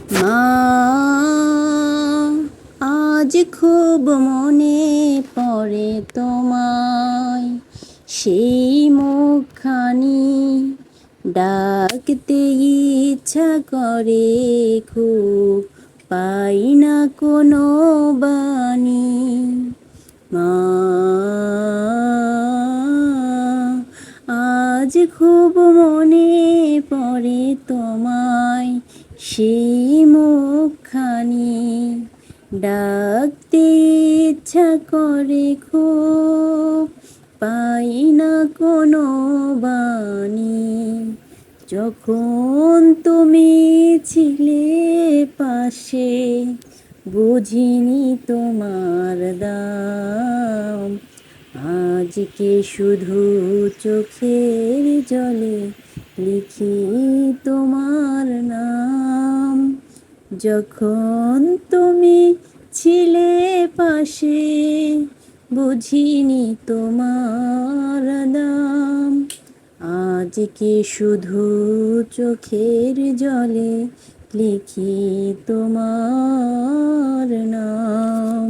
মা, আজ খুব মনে পড়ে তোমায়, সেই মুখখানি ডাকতে ইচ্ছা করে খুব, পাই না কোনো বাণী। মা, আজ খুব মনে পড়ে তোমায়, সেই মুখখানি ডাকতে ইচ্ছা করে খুব, পাই না কোনো বাণী। যখন তুমি ছিলে পাশে, বুঝিনি তোমার দাম, আজকে শুধু চোখের জলে লিখি তোমার নাম। যখন তুমি ছিলে পাশে, বুঝিনি তোমার দাম, আজকে শুধু চোখের জলে লিখি তোমার নাম।